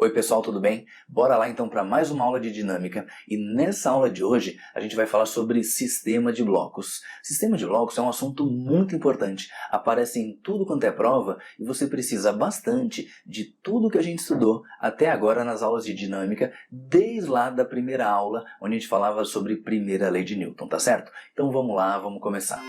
Oi pessoal, tudo bem? Bora lá então para mais uma aula de dinâmica e nessa aula de hoje a gente vai falar sobre sistema de blocos. Sistema de blocos é um assunto muito importante, aparece em tudo quanto é prova e você precisa bastante de tudo que a gente estudou até agora nas aulas de dinâmica, desde lá da primeira aula onde a gente falava sobre primeira lei de Newton, tá certo? Então vamos lá, vamos começar.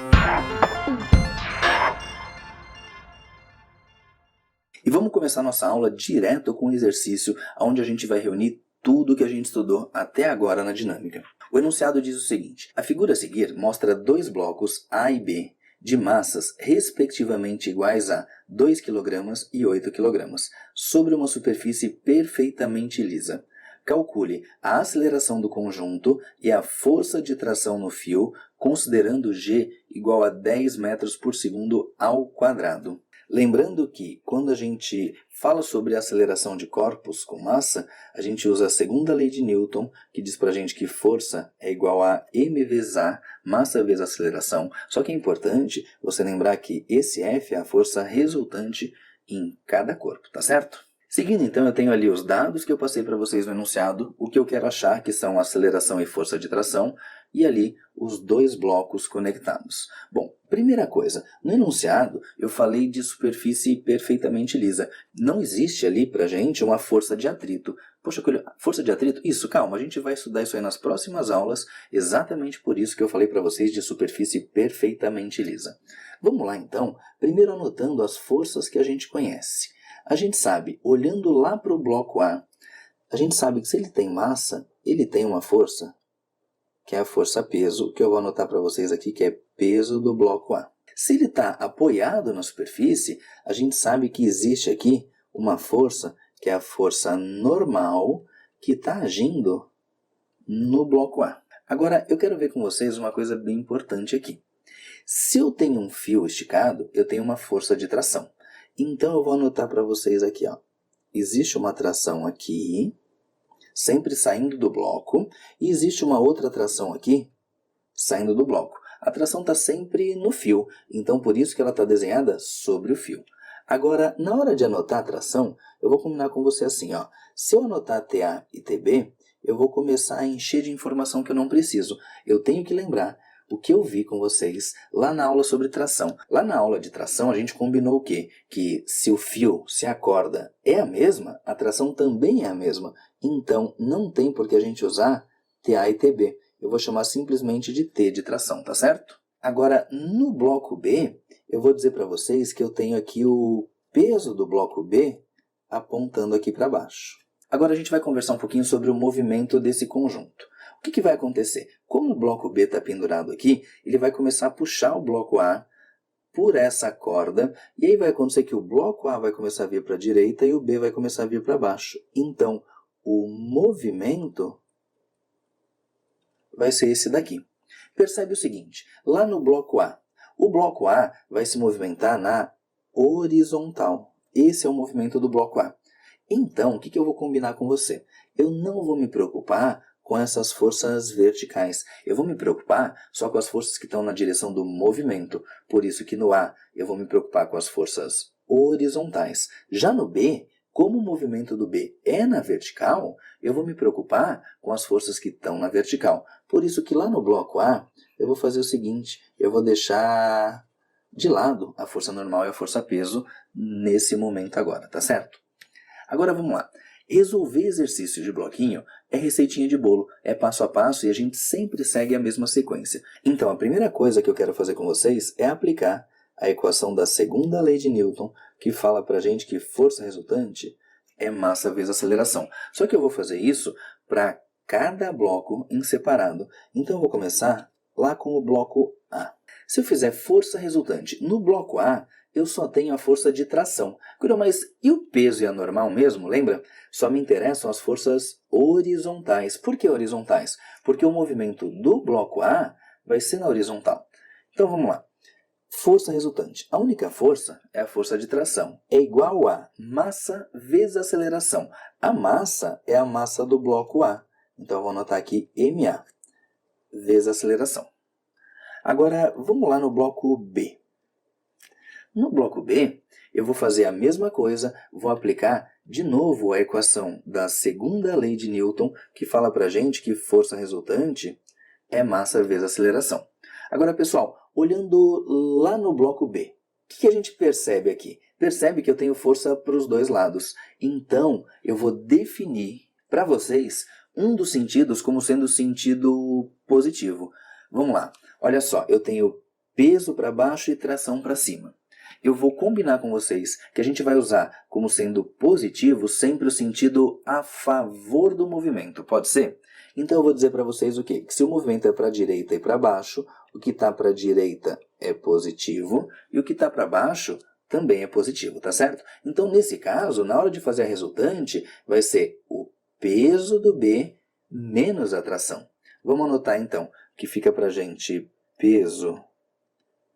E vamos começar nossa aula direto com o exercício onde a gente vai reunir tudo que a gente estudou até agora na dinâmica. O enunciado diz o seguinte: a figura a seguir mostra dois blocos A e B de massas respectivamente iguais a 2 kg e 8 kg, sobre uma superfície perfeitamente lisa. Calcule a aceleração do conjunto e a força de tração no fio, considerando G igual a 10 metros por segundo ao quadrado. Lembrando que, quando a gente fala sobre aceleração de corpos com massa, a gente usa a segunda lei de Newton, que diz pra gente que força é igual a m vezes a, massa vezes aceleração. Só que é importante você lembrar que esse F é a força resultante em cada corpo, tá certo? Seguindo então, eu tenho ali os dados que eu passei para vocês no enunciado, o que eu quero achar que são aceleração e força de tração, e ali os dois blocos conectados. Bom, primeira coisa, no enunciado eu falei de superfície perfeitamente lisa. Não existe ali pra gente uma força de atrito. Poxa, força de atrito? Isso, calma, a gente vai estudar isso aí nas próximas aulas, exatamente por isso que eu falei para vocês de superfície perfeitamente lisa. Vamos lá então, primeiro anotando as forças que a gente conhece. A gente sabe, olhando lá para o bloco A, a gente sabe que se ele tem massa, ele tem uma força, que é a força peso, que eu vou anotar para vocês aqui, que é peso do bloco A. Se ele está apoiado na superfície, a gente sabe que existe aqui uma força, que é a força normal, que está agindo no bloco A. Agora, eu quero ver com vocês uma coisa bem importante aqui. Se eu tenho um fio esticado, eu tenho uma força de tração. Então, eu vou anotar para vocês aqui, ó. Existe uma tração aqui, sempre saindo do bloco, e existe uma outra tração aqui, saindo do bloco. A tração está sempre no fio, então por isso que ela está desenhada sobre o fio. Agora, na hora de anotar a tração, eu vou combinar com você assim, ó. Se eu anotar TA e TB, eu vou começar a encher de informação que eu não preciso. Eu tenho que lembrar o que eu vi com vocês lá na aula sobre tração. Lá na aula de tração a gente combinou o quê? Que se o fio, se a corda é a mesma, a tração também é a mesma. Então não tem por que a gente usar TA e TB. Eu vou chamar simplesmente de T de tração, tá certo? Agora, no bloco B, eu vou dizer para vocês que eu tenho aqui o peso do bloco B apontando aqui para baixo. Agora a gente vai conversar um pouquinho sobre o movimento desse conjunto. O que vai acontecer? Como o bloco B está pendurado aqui, ele vai começar a puxar o bloco A por essa corda, e aí vai acontecer que o bloco A vai começar a vir para a direita e o B vai começar a vir para baixo. Então, o movimento vai ser esse daqui. Percebe o seguinte, lá no bloco A, o bloco A vai se movimentar na horizontal. Esse é o movimento do bloco A. Então, o que eu vou combinar com você? Eu não vou me preocupar com essas forças verticais. Eu vou me preocupar só com as forças que estão na direção do movimento. Por isso que no A eu vou me preocupar com as forças horizontais. Já no B, como o movimento do B é na vertical, eu vou me preocupar com as forças que estão na vertical. Por isso que lá no bloco A, eu vou fazer o seguinte, eu vou deixar de lado a força normal e a força peso nesse momento agora, tá certo? Agora vamos lá. Resolver exercício de bloquinho é receitinha de bolo, é passo a passo e a gente sempre segue a mesma sequência. Então a primeira coisa que eu quero fazer com vocês é aplicar a equação da segunda lei de Newton, que fala pra gente que força resultante é massa vezes aceleração. Só que eu vou fazer isso para cada bloco em separado. Então eu vou começar lá com o bloco A. Se eu fizer força resultante no bloco A, eu só tenho a força de tração. Mas e o peso e a normal mesmo, lembra? Só me interessam as forças horizontais. Por que horizontais? Porque o movimento do bloco A vai ser na horizontal. Então vamos lá. Força resultante. A única força é a força de tração. É igual a massa vezes aceleração. A massa é a massa do bloco A. Então eu vou anotar aqui MA vezes aceleração. Agora vamos lá no bloco B. No bloco B, eu vou fazer a mesma coisa, vou aplicar de novo a equação da segunda lei de Newton, que fala para a gente que força resultante é massa vezes aceleração. Agora, pessoal, olhando lá no bloco B, o que a gente percebe aqui? Percebe que eu tenho força para os dois lados. Então, eu vou definir para vocês um dos sentidos como sendo o sentido positivo. Vamos lá. Olha só, eu tenho peso para baixo e tração para cima. Eu vou combinar com vocês que a gente vai usar como sendo positivo sempre o sentido a favor do movimento. Pode ser? Então eu vou dizer para vocês o quê? Que se o movimento é para a direita e para baixo, o que está para a direita é positivo e o que está para baixo também é positivo, tá certo? Então, nesse caso, na hora de fazer a resultante, vai ser o peso do B menos a tração. Vamos anotar, então, que fica para a gente peso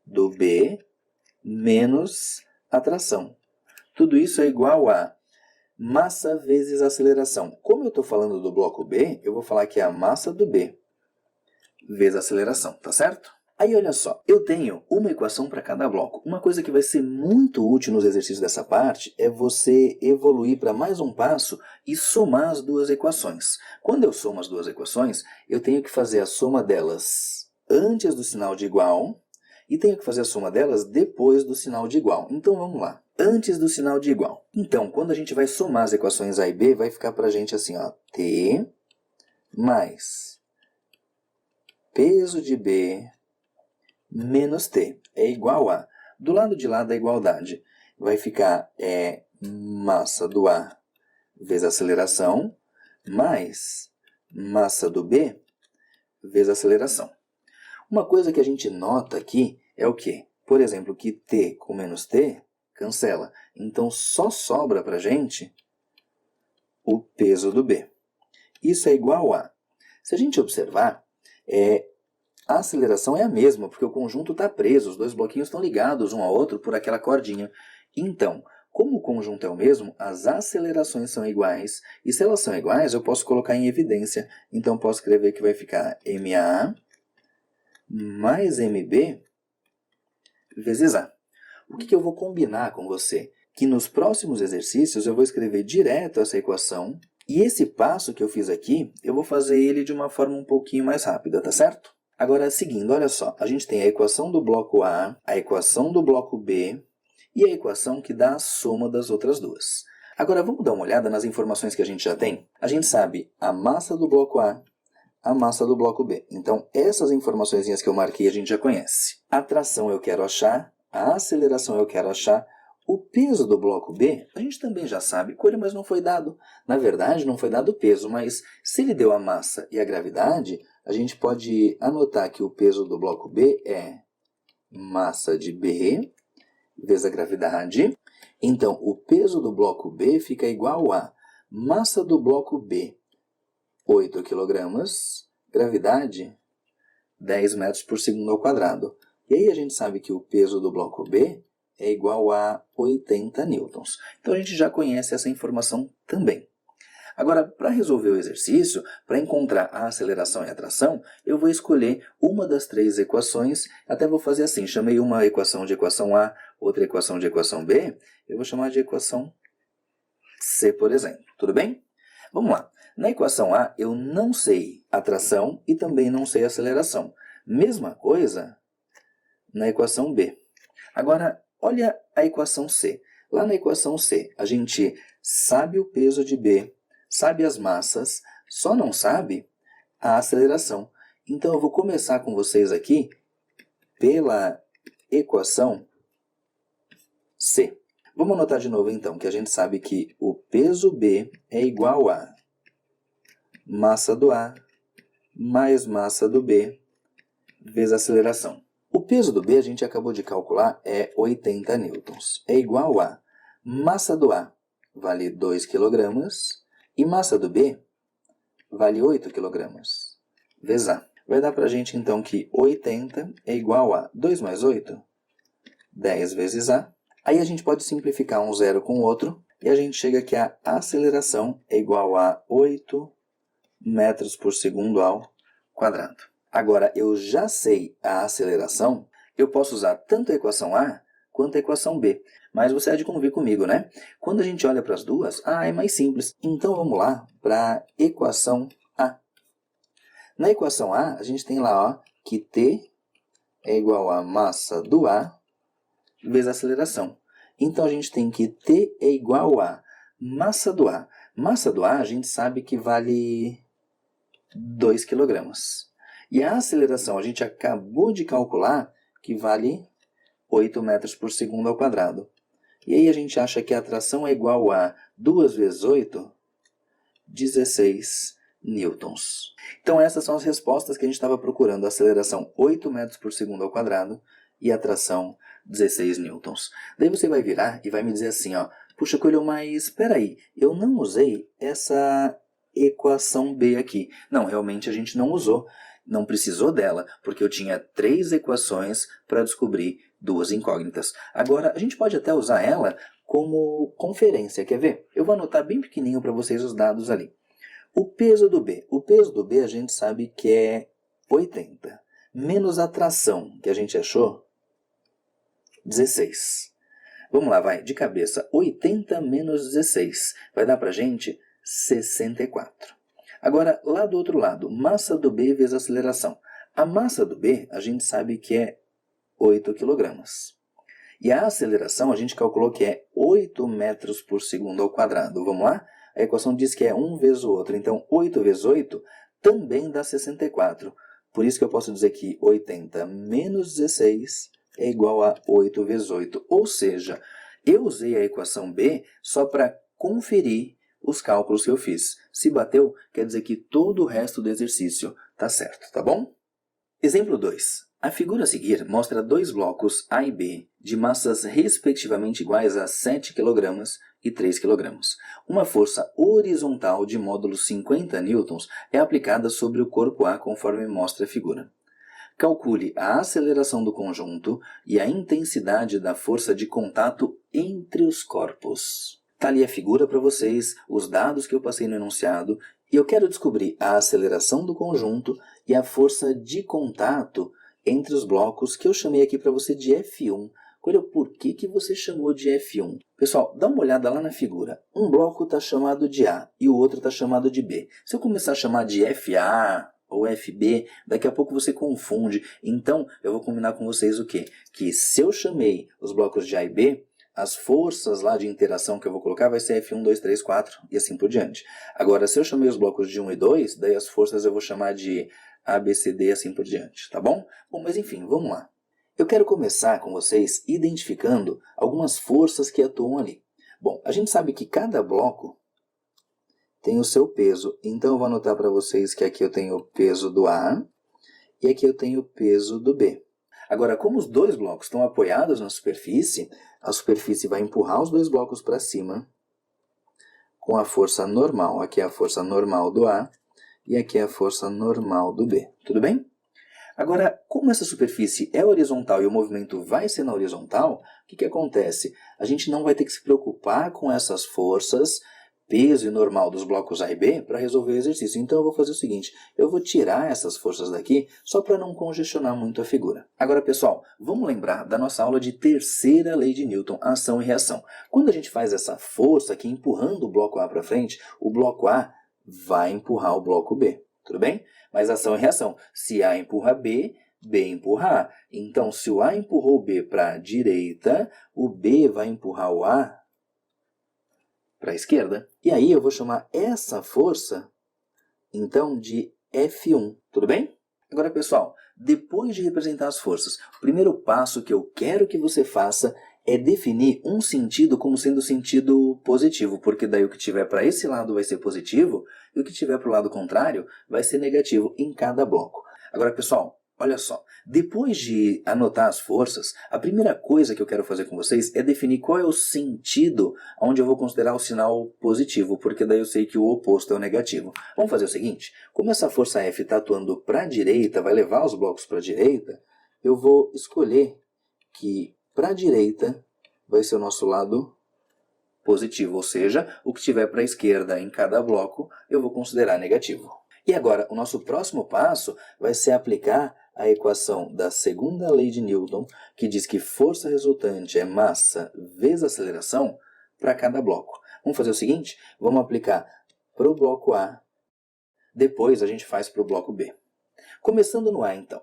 do B menos a tração. Tudo isso é igual a massa vezes aceleração. Como eu estou falando do bloco B, eu vou falar que é a massa do B vezes a aceleração, tá certo? Aí olha só, eu tenho uma equação para cada bloco. Uma coisa que vai ser muito útil nos exercícios dessa parte é você evoluir para mais um passo e somar as duas equações. Quando eu somo as duas equações, eu tenho que fazer a soma delas antes do sinal de igual e tenho que fazer a soma delas depois do sinal de igual. Então vamos lá, antes do sinal de igual. Então, quando a gente vai somar as equações A e B, vai ficar para a gente assim, ó, T mais peso de B menos T é igual a, do lado de lá da igualdade, vai ficar massa do A vezes aceleração, mais massa do B vezes aceleração. Uma coisa que a gente nota aqui é o quê? Por exemplo, que T com menos T cancela. Então, só sobra para a gente o peso do B. Isso é igual a, se a gente observar, a aceleração é a mesma, porque o conjunto está preso, os dois bloquinhos estão ligados um ao outro por aquela cordinha. Então, como o conjunto é o mesmo, as acelerações são iguais, e se elas são iguais, eu posso colocar em evidência. Então, posso escrever que vai ficar MA mais MB vezes A. O que eu vou combinar com você? Que nos próximos exercícios eu vou escrever direto essa equação, e esse passo que eu fiz aqui, eu vou fazer ele de uma forma um pouquinho mais rápida, tá certo? Agora, seguindo, olha só, a gente tem a equação do bloco A, a equação do bloco B e a equação que dá a soma das outras duas. Agora, vamos dar uma olhada nas informações que a gente já tem? A gente sabe a massa do bloco A, a massa do bloco B. Então, essas informaçõezinhas que eu marquei a gente já conhece. A tração eu quero achar, a aceleração eu quero achar, o peso do bloco B, a gente também já sabe, mas não foi dado. Na verdade, não foi dado o peso, mas se ele deu a massa e a gravidade, a gente pode anotar que o peso do bloco B é massa de B vezes a gravidade. Então, o peso do bloco B fica igual a massa do bloco B, 8 kg, gravidade, 10 metros por segundo ao quadrado. E aí a gente sabe que o peso do bloco B é igual a 80 newtons. Então a gente já conhece essa informação também. Agora, para resolver o exercício, para encontrar a aceleração e a tração, eu vou escolher uma das três equações, até vou fazer assim, chamei uma equação de equação A, outra equação de equação B, eu vou chamar de equação C, por exemplo. Tudo bem? Vamos lá. Na equação A, eu não sei a tração e também não sei a aceleração. Mesma coisa na equação B. Agora, olha a equação C. Lá na equação C, a gente sabe o peso de B, sabe as massas, só não sabe a aceleração. Então, eu vou começar com vocês aqui pela equação C. Vamos anotar de novo, então, que a gente sabe que o peso B é igual a massa do A mais massa do B vezes a aceleração. O peso do B, a gente acabou de calcular, é 80 newtons. É igual a massa do A, vale 2 kg, e massa do B, vale 8 kg, vezes A. Vai dar para a gente, então, que 80 é igual a 2 mais 8, 10 vezes A. Aí a gente pode simplificar um zero com o outro, e a gente chega que a aceleração é igual a 8 metros por segundo ao quadrado. Agora, eu já sei a aceleração, eu posso usar tanto a equação A quanto a equação B. Mas você há de convir comigo, né? Quando a gente olha para as duas, é mais simples. Então vamos lá para a equação A. Na equação A, a gente tem lá ó, que T é igual a massa do A vezes a aceleração. Então a gente tem que T é igual a massa do A. Massa do A a gente sabe que vale 2 kg. E a aceleração a gente acabou de calcular que vale 8 metros por segundo ao quadrado. E aí a gente acha que a atração é igual a 2 vezes 8, 16 newtons. Então essas são as respostas que a gente estava procurando. A aceleração 8 metros por segundo ao quadrado e a atração 16 newtons. Daí você vai virar e vai me dizer assim, ó, puxa Coelho, mas espera aí, eu não usei essa equação B aqui. Não, realmente a gente não usou. Não precisou dela, porque eu tinha 3 equações para descobrir 2 incógnitas. Agora, a gente pode até usar ela como conferência, quer ver? Eu vou anotar bem pequenininho para vocês os dados ali. O peso do B. O peso do B a gente sabe que é 80. Menos a tração, que a gente achou, 16. Vamos lá, vai, de cabeça. 80 menos 16 vai dar para a gente 64. Agora, lá do outro lado, massa do B vezes aceleração. A massa do B, a gente sabe que é 8 kg. E a aceleração, a gente calculou que é 8 metros por segundo ao quadrado. Vamos lá? A equação diz que é 1 vezes o outro. Então, 8 vezes 8 também dá 64. Por isso que eu posso dizer que 80 menos 16 é igual a 8 vezes 8. Ou seja, eu usei a equação B só para conferir os cálculos que eu fiz. Se bateu, quer dizer que todo o resto do exercício está certo, tá bom? Exemplo 2. A figura a seguir mostra 2 blocos A e B de massas respectivamente iguais a 7 kg e 3 kg. Uma força horizontal de módulo 50 newtons é aplicada sobre o corpo A conforme mostra a figura. Calcule a aceleração do conjunto e a intensidade da força de contato entre os corpos. Está ali a figura para vocês, os dados que eu passei no enunciado, e eu quero descobrir a aceleração do conjunto e a força de contato entre os blocos que eu chamei aqui para você de F1. Olha, por que você chamou de F1? Pessoal, dá uma olhada lá na figura. Um bloco está chamado de A e o outro está chamado de B. Se eu começar a chamar de FA ou FB, daqui a pouco você confunde. Então, eu vou combinar com vocês o quê? Que se eu chamei os blocos de A e B, as forças lá de interação que eu vou colocar vai ser F1, 2, 3, 4 e assim por diante. Agora, se eu chamei os blocos de 1 e 2, daí as forças eu vou chamar de A, B, C, D e assim por diante, tá bom? Bom, mas enfim, vamos lá. Eu quero começar com vocês identificando algumas forças que atuam ali. Bom, a gente sabe que cada bloco tem o seu peso, então eu vou anotar para vocês que aqui eu tenho o peso do A e aqui eu tenho o peso do B. Agora, como os dois blocos estão apoiados na superfície, a superfície vai empurrar os dois blocos para cima com a força normal. Aqui é a força normal do A e aqui é a força normal do B. Tudo bem? Agora, como essa superfície é horizontal e o movimento vai ser na horizontal, o que acontece? A gente não vai ter que se preocupar com essas forças, peso e normal dos blocos A e B para resolver o exercício. Então eu vou fazer o seguinte, eu vou tirar essas forças daqui só para não congestionar muito a figura. Agora pessoal, vamos lembrar da nossa aula de terceira lei de Newton, ação e reação. Quando a gente faz essa força aqui empurrando o bloco A para frente, o bloco A vai empurrar o bloco B, tudo bem? Mas ação e reação, se A empurra B, B empurra A. Então se o A empurrou o B para a direita, o B vai empurrar o A para a esquerda. E aí eu vou chamar essa força, então, de F1. Tudo bem? Agora, pessoal, depois de representar as forças, o primeiro passo que eu quero que você faça é definir um sentido como sendo sentido positivo, porque daí o que tiver para esse lado vai ser positivo e o que tiver para o lado contrário vai ser negativo em cada bloco. Agora, pessoal, olha só, depois de anotar as forças, a primeira coisa que eu quero fazer com vocês é definir qual é o sentido onde eu vou considerar o sinal positivo, porque daí eu sei que o oposto é o negativo. Vamos fazer o seguinte, como essa força F está atuando para a direita, vai levar os blocos para a direita, eu vou escolher que para a direita vai ser o nosso lado positivo, ou seja, o que tiver para a esquerda em cada bloco eu vou considerar negativo. E agora, o nosso próximo passo vai ser aplicar a equação da segunda lei de Newton, que diz que força resultante é massa vezes aceleração para cada bloco. Vamos fazer o seguinte, vamos aplicar para o bloco A, depois a gente faz para o bloco B. Começando no A, então,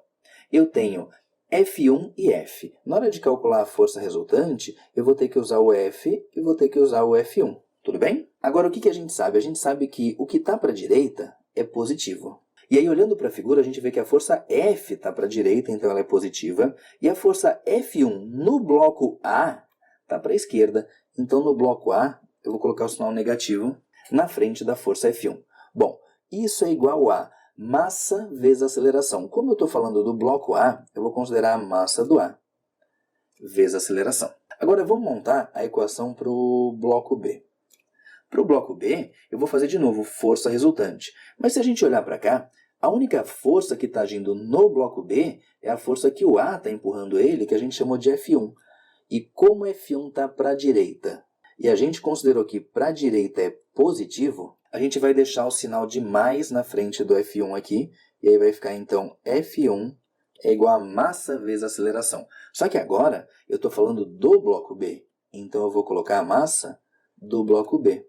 eu tenho F1 e F. Na hora de calcular a força resultante, eu vou ter que usar o F e vou ter que usar o F1. Tudo bem? Agora, o que a gente sabe? A gente sabe que o que está para a direita é positivo. E aí, olhando para a figura, a gente vê que a força F está para a direita, então ela é positiva. E a força F1 no bloco A está para a esquerda. Então, no bloco A, eu vou colocar o sinal negativo na frente da força F1. Bom, isso é igual a massa vezes aceleração. Como eu estou falando do bloco A, eu vou considerar a massa do A vezes aceleração. Agora, vamos montar a equação para o bloco B. Para o bloco B, eu vou fazer de novo força resultante. Mas se a gente olhar para cá, a única força que está agindo no bloco B é a força que o A está empurrando ele, que a gente chamou de F1. E como F1 está para a direita, e a gente considerou que para a direita é positivo, a gente vai deixar o sinal de mais na frente do F1 aqui, e aí vai ficar então F1 é igual a massa vezes aceleração. Só que agora eu estou falando do bloco B, então eu vou colocar a massa do bloco B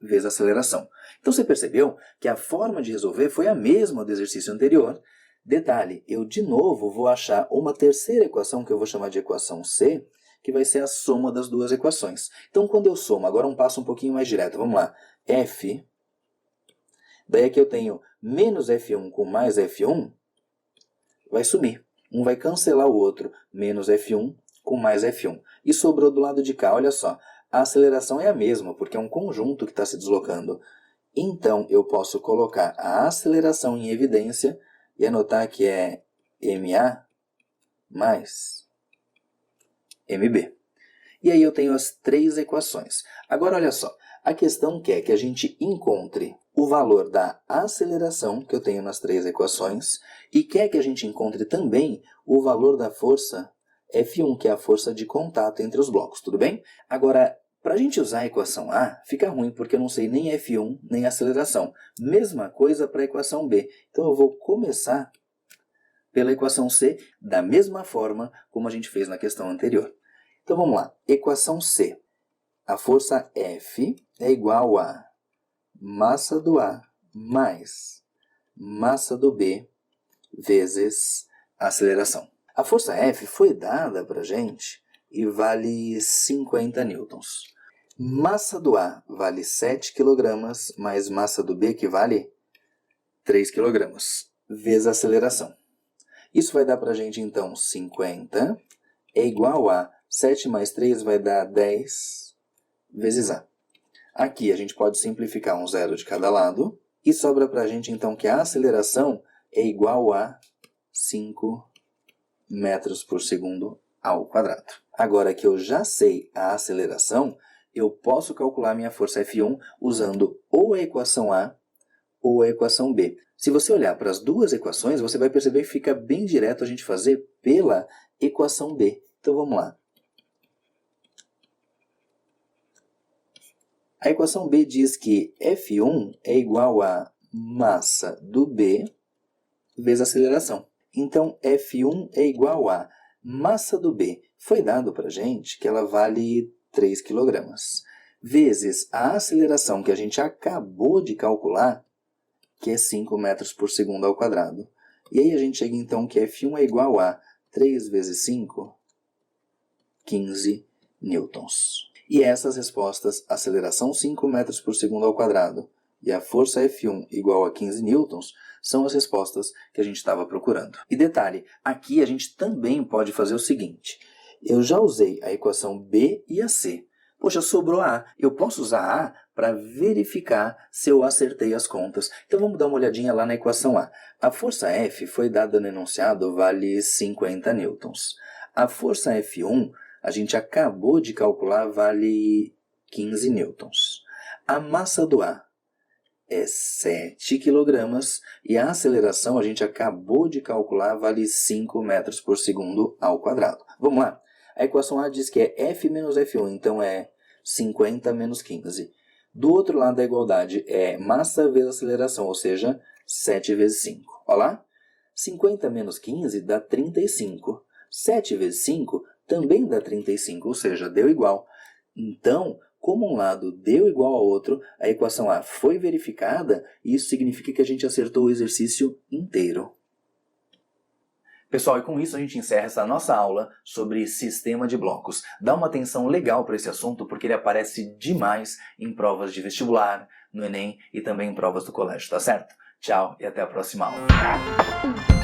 vezes aceleração. Então você percebeu que a forma de resolver foi a mesma do exercício anterior. Detalhe, eu de novo vou achar uma terceira equação que eu vou chamar de equação C, que vai ser a soma das duas equações. Então quando eu somo, agora um passo um pouquinho mais direto, vamos lá. F, daí aqui eu tenho menos F1 com mais F1, vai sumir. Um vai cancelar o outro, menos F1 com mais F1. E sobrou do lado de cá, olha só. A aceleração é a mesma, porque é um conjunto que está se deslocando. Então, eu posso colocar a aceleração em evidência e anotar que é MA mais MB. E aí eu tenho as três equações. Agora, olha só. A questão quer que a gente encontre o valor da aceleração que eu tenho nas três equações e quer que a gente encontre também o valor da força F1, que é a força de contato entre os blocos, tudo bem? Agora, para a gente usar a equação A, fica ruim porque eu não sei nem F1 nem aceleração. Mesma coisa para a equação B. Então eu vou começar pela equação C da mesma forma como a gente fez na questão anterior. Então vamos lá. Equação C. A força F é igual a massa do A mais massa do B vezes aceleração. A força F foi dada para a gente e vale 50 newtons. Massa do A vale 7 kg, mais massa do B, que vale 3 kg, vezes aceleração. Isso vai dar para a gente, então, 50 é igual a 7 mais 3 vai dar 10 vezes A. Aqui a gente pode simplificar um zero de cada lado e sobra para a gente, então, que a aceleração é igual a 5 metros por segundo ao quadrado. Agora que eu já sei a aceleração, eu posso calcular minha força F1 usando ou a equação A ou a equação B. Se você olhar para as duas equações, você vai perceber que fica bem direto a gente fazer pela equação B. Então vamos lá. A equação B diz que F1 é igual a massa do B vezes aceleração. Então, F1 é igual a massa do B. Foi dado para a gente que ela vale 3 kg. Vezes a aceleração que a gente acabou de calcular, que é 5 metros por segundo ao quadrado. E aí a gente chega então que F1 é igual a 3 vezes 5, 15 newtons. E essas respostas, aceleração 5 metros por segundo ao quadrado e a força F1 igual a 15 newtons, são as respostas que a gente estava procurando. E detalhe, aqui a gente também pode fazer o seguinte. Eu já usei a equação B e a C. Poxa, sobrou a A. Eu posso usar a A para verificar se eu acertei as contas. Então vamos dar uma olhadinha lá na equação A. A força F foi dada no enunciado, vale 50 newtons. A força F1, a gente acabou de calcular, vale 15 newtons. A massa do A é 7 kg e a aceleração a gente acabou de calcular, vale 5 metros por segundo ao quadrado. Vamos lá. A equação A diz que é F menos F1, então é 50 menos 15. Do outro lado da igualdade é massa vezes aceleração, ou seja, 7 vezes 5. Olha lá. 50 menos 15 dá 35. 7 vezes 5 também dá 35, ou seja, deu igual. Então, como um lado deu igual ao outro, a equação A foi verificada e isso significa que a gente acertou o exercício inteiro. Pessoal, e com isso a gente encerra essa nossa aula sobre sistema de blocos. Dá uma atenção legal para esse assunto porque ele aparece demais em provas de vestibular, no Enem e também em provas do colégio, tá certo? Tchau e até a próxima aula.